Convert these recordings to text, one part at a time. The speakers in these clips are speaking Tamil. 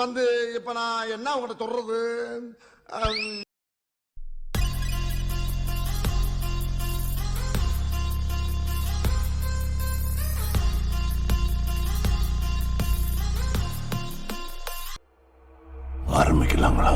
வந்து இப்ப நான் என்ன உங்கள்கிட்ட சொல்றது? ஆரம்பிக்கலாங்களா?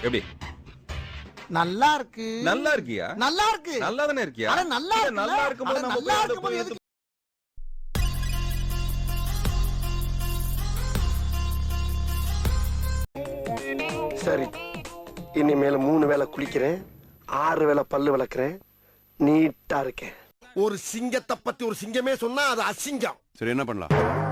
எப்படி? நல்லா இருக்கு. நல்லா இருக்கியா? நல்லா இருக்கு. நல்லா தானே இருக்கியா? அட நல்லா இருக்கு. நல்லா இருக்கும்போது நம்ம போய் அத போய் சரி, இனிமேல 3 வேளை குளிக்கிறேன், 6 வேளை பல்லு விளக்குறேன், நீட்டா இருக்கேன். ஒரு சிங்கத்தை பத்தி ஒரு சிங்கமே சொன்னா அது அசிங்கம். சரி, என்ன பண்ணலாம்?